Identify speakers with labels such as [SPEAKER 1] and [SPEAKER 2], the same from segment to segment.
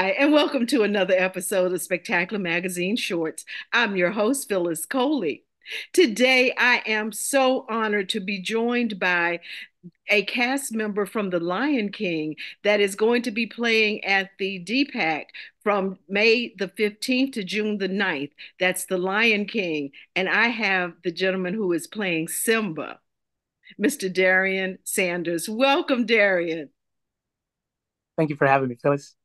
[SPEAKER 1] Hi, and welcome to another episode of Spectacular Magazine Shorts. I'm your host, Phyllis Coley. Today, I am so honored to be joined by a cast member from The Lion King that is going to be playing at the DPAC from May the 15th to June the 9th. That's The Lion King. And I have the gentleman who is playing Simba, Mr. Darian Sanders. Welcome, Darian.
[SPEAKER 2] Thank you for having me, Phyllis.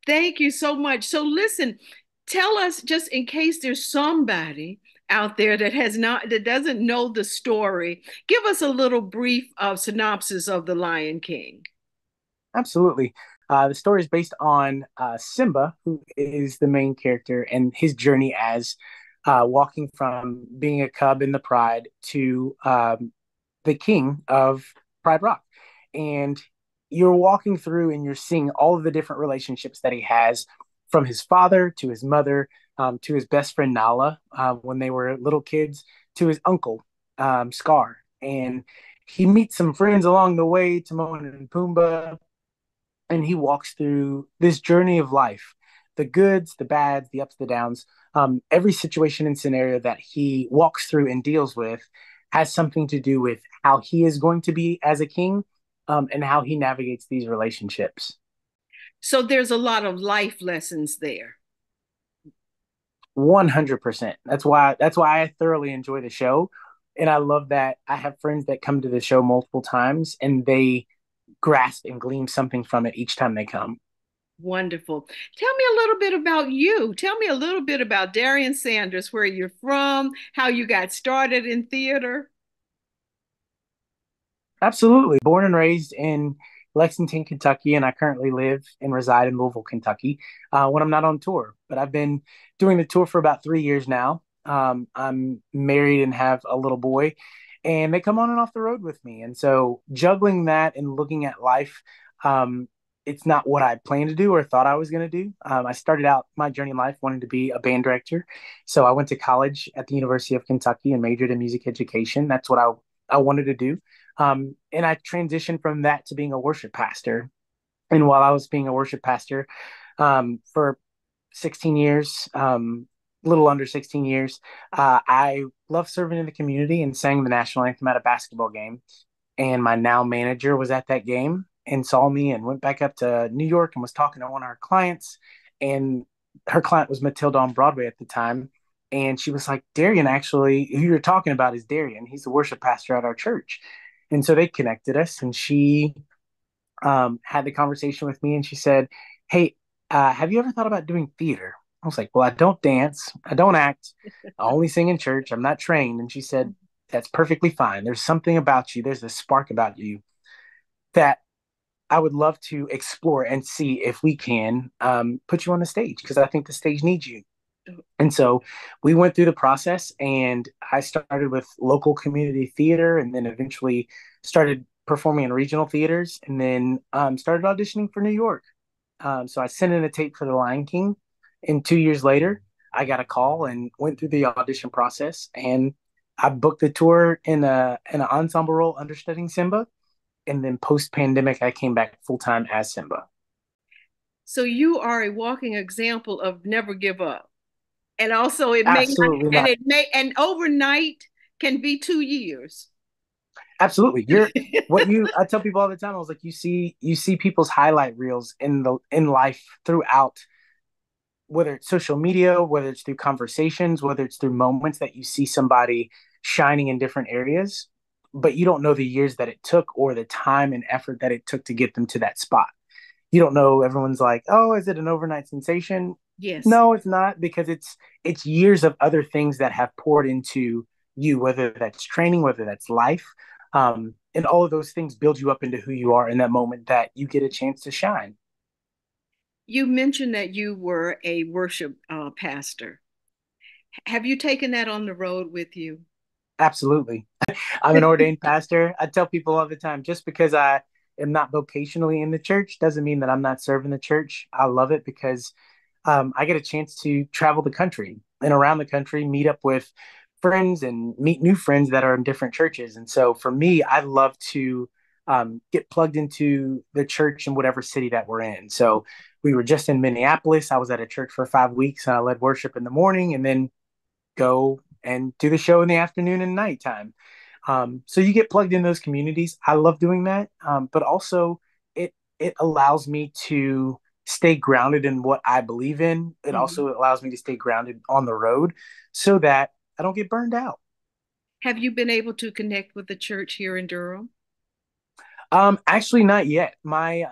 [SPEAKER 1] Thank you so much. So listen, tell us just in case there's somebody out there that doesn't know the story, give us a little brief of synopsis of The Lion King.
[SPEAKER 2] Absolutely. The story is based on Simba, who is the main character, and his journey as walking from being a cub in the Pride to the king of Pride Rock. And you're walking through and you're seeing all of the different relationships that he has from his father to his mother to his best friend Nala when they were little kids to his uncle Scar. And he meets some friends along the way, Timon and Pumbaa, and he walks through this journey of life, the goods, the bads, the ups, the downs. Every situation and scenario that he walks through and deals with has something to do with how he is going to be as a king, and how he navigates these relationships.
[SPEAKER 1] So there's a lot of life lessons there.
[SPEAKER 2] 100%. That's why I thoroughly enjoy the show. And I love that I have friends that come to the show multiple times and they grasp and glean something from it each time they come.
[SPEAKER 1] Wonderful. Tell me a little bit about you. Tell me a little bit about Darian Sanders, where you're from, how you got started in theater.
[SPEAKER 2] Absolutely. Born and raised in Lexington, Kentucky, and I currently live and reside in Louisville, Kentucky, when I'm not on tour. But I've been doing the tour for about 3 years now. I'm married and have a little boy, and they come on and off the road with me. And so juggling that and looking at life, um, it's not what I planned to do or thought I was going to do. I started out my journey in life wanting to be a band director. So I went to college at the University of Kentucky and majored in music education. That's what I wanted to do. And I transitioned from that to being a worship pastor. And while I was being a worship pastor for 16 years, little under 16 years, I loved serving in the community and sang the national anthem at a basketball game. And my now manager was at that game and saw me and went back up to New York and was talking to one of our clients. And her client was Matilda on Broadway at the time. And she was like, Darian, actually, who you're talking about is Darian. He's the worship pastor at our church. And so they connected us, and she had the conversation with me, and she said, "Hey, have you ever thought about doing theater?" I was like, "Well, I don't dance, I don't act, I only sing in church. I'm not trained." And she said, "That's perfectly fine. There's something about you. There's a spark about you that I would love to explore and see if we can put you on the stage because I think the stage needs you." And so we went through the process, and I started with local community theater and then eventually started performing in regional theaters and then started auditioning for New York. So I sent in a tape for The Lion King. And 2 years later, I got a call and went through the audition process. And I booked the tour in an ensemble role understudying Simba. And then post pandemic, I came back full time as Simba.
[SPEAKER 1] So you are a walking example of never give up. And also it may not,
[SPEAKER 2] Absolutely
[SPEAKER 1] and
[SPEAKER 2] not.
[SPEAKER 1] it may, and overnight can be 2 years.
[SPEAKER 2] Absolutely. You're what you I tell people all the time. I was like, you see people's highlight reels in life throughout, whether it's social media, whether it's through conversations, whether it's through moments that you see somebody shining in different areas, but you don't know the years that it took or the time and effort that it took to get them to that spot. You don't know. Everyone's like, oh, is it an overnight sensation?
[SPEAKER 1] Yes.
[SPEAKER 2] No, it's not, because it's years of other things that have poured into you, whether that's training, whether that's life. And all of those things build you up into who you are in that moment that you get a chance to shine.
[SPEAKER 1] You mentioned that you were a worship pastor. Have you taken that on the road with you?
[SPEAKER 2] Absolutely. I'm an ordained pastor. I tell people all the time, just because I am not vocationally in the church doesn't mean that I'm not serving the church. I love it because I get a chance to travel the country and around the country, meet up with friends and meet new friends that are in different churches. And so for me, I love to get plugged into the church in whatever city that we're in. So We were just in Minneapolis. I was at a church for 5 weeks, and I led worship in the morning and then go and do the show in the afternoon and nighttime. So you get plugged in those communities. I love doing that, but also it allows me to stay grounded in what I believe in. It
[SPEAKER 1] Mhm.
[SPEAKER 2] also allows me to stay grounded on the road so that I don't get burned out.
[SPEAKER 1] Have you been able to connect with the church here in Durham?
[SPEAKER 2] Actually, not yet. My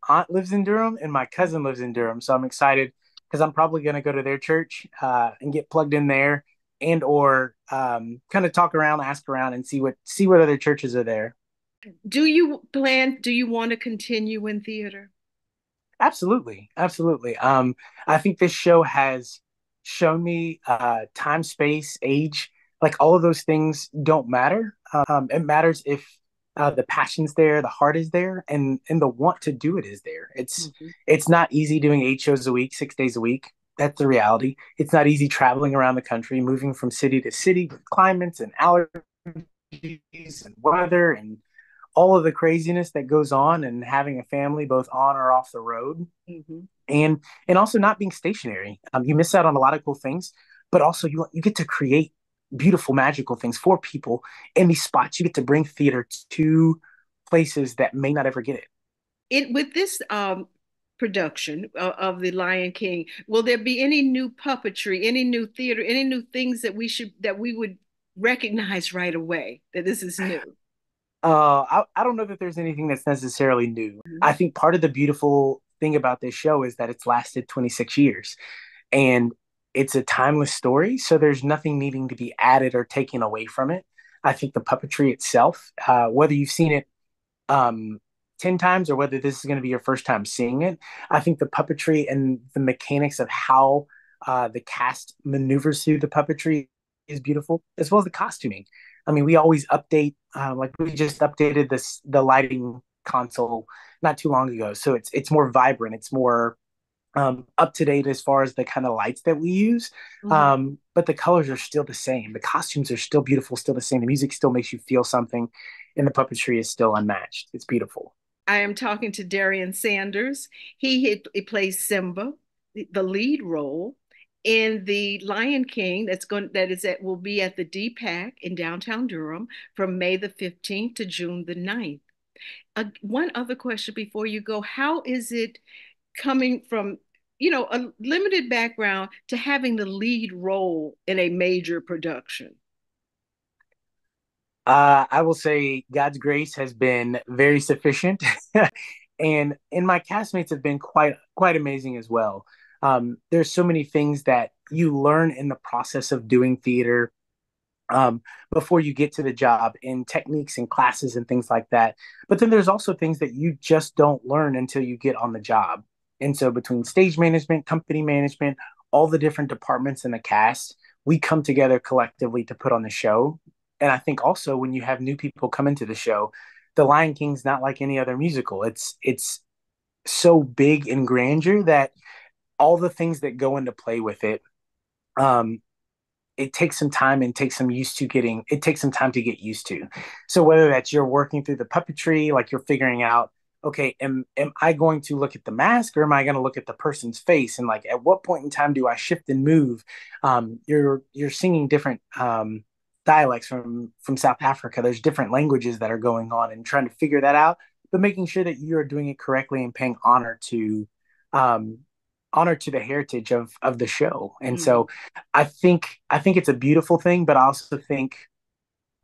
[SPEAKER 2] aunt lives in Durham and my cousin lives in Durham, so I'm excited because I'm probably going to go to their church and get plugged in there, and or kind of talk around, ask around, and see what other churches are there.
[SPEAKER 1] Do you want to continue in theater?
[SPEAKER 2] Absolutely, absolutely. I think this show has shown me time, space, age, like all of those things don't matter. It matters if the passion's there, the heart is there, and the want to do it is there.
[SPEAKER 1] Mhm.
[SPEAKER 2] It's not easy doing 8 shows a week, 6 days a week. That's the reality. It's not easy traveling around the country, moving from city to city with climates and allergies and weather and all of the craziness that goes on and having a family both on or off the road
[SPEAKER 1] Mhm.
[SPEAKER 2] and also not being stationary. You miss out on a lot of cool things, but also you get to create beautiful, magical things for people in these spots. You get to bring theater to places that may not ever get it.
[SPEAKER 1] It with this production of The Lion King, will there be any new puppetry, any new theater, any new things that we would recognize right away that this is new?
[SPEAKER 2] I don't know that there's anything that's necessarily new.
[SPEAKER 1] Mhm.
[SPEAKER 2] I think part of the beautiful thing about this show is that it's lasted 26 years and it's a timeless story. So there's nothing needing to be added or taken away from it. I think the puppetry itself, whether you've seen it um, 10 times or whether this is going to be your first time seeing it, I think the puppetry and the mechanics of how the cast maneuvers through the puppetry is beautiful, as well as the costuming. I mean, we always update, like we just updated the lighting console not too long ago, so it's more vibrant, it's more up to date as far as the kind of lights that we use.
[SPEAKER 1] Mhm.
[SPEAKER 2] But the colors are still the same. The costumes are still beautiful, still the same. The music still makes you feel something, and the puppetry is still unmatched. It's beautiful.
[SPEAKER 1] I am talking to Darian Sanders. He plays Simba, the lead role in the Lion King. That will be at the DPAC in downtown Durham from May the 15th to June the 9th. One other question before you go: how is it coming from a limited background to having the lead role in a major production?
[SPEAKER 2] I will say God's grace has been very sufficient, and my castmates have been quite amazing as well. There's so many things that you learn in the process of doing theater before you get to the job in techniques and classes and things like that. But then there's also things that you just don't learn until you get on the job. And so between stage management, company management, all the different departments in the cast, we come together collectively to put on the show. And I think also when you have new people come into the show, The Lion King's not like any other musical. It's so big in grandeur that all the things that go into play with it um, it takes some time and takes some used to getting it takes some time to get used to. So whether that's you're working through the puppetry, like you're figuring out, okay, am I going to look at the mask or am I going to look at the person's face? And like at what point in time do I shift and move? You're singing different dialects from South Africa. There's different languages that are going on and trying to figure that out, but making sure that you're doing it correctly and paying um, honor to the heritage of the show. And
[SPEAKER 1] Mm.
[SPEAKER 2] so I think it's a beautiful thing, but I also think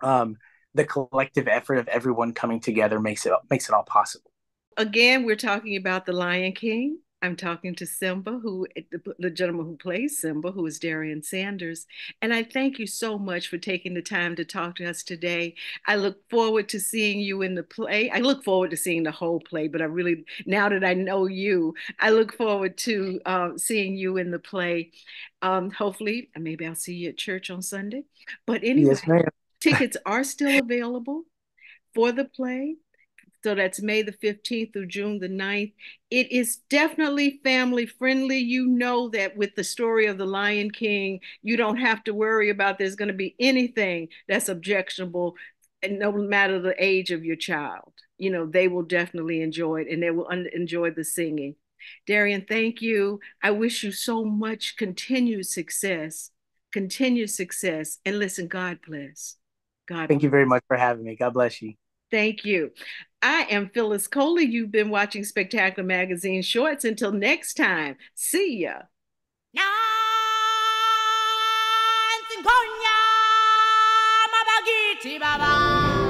[SPEAKER 2] um, the collective effort of everyone coming together makes it all possible.
[SPEAKER 1] Again, we're talking about The Lion King. I'm talking to Simba, the gentleman who plays Simba, who is Darian Sanders. And I thank you so much for taking the time to talk to us today. I look forward to seeing you in the play. I look forward to seeing the whole play, but now that I know you, I look forward to seeing you in the play. Hopefully, maybe I'll see you at church on Sunday. But anyway,
[SPEAKER 2] Yes, ma'am.
[SPEAKER 1] tickets are still available for the play. So that's May the 15th through June the 9th. It is definitely family friendly. You know that with the story of the Lion King, you don't have to worry about there's going to be anything that's objectionable, and no matter the age of your child. They will definitely enjoy it and they will enjoy the singing. Darian, thank you. I wish you so much continued success. And listen, God bless. God
[SPEAKER 2] Thank
[SPEAKER 1] bless.
[SPEAKER 2] you very much for having me. God bless you.
[SPEAKER 1] Thank you. I am Phyllis Coley. You've been watching Spectacular Magazine Shorts. Until next time, see ya.
[SPEAKER 3] Nansi ngonya mabagiti baba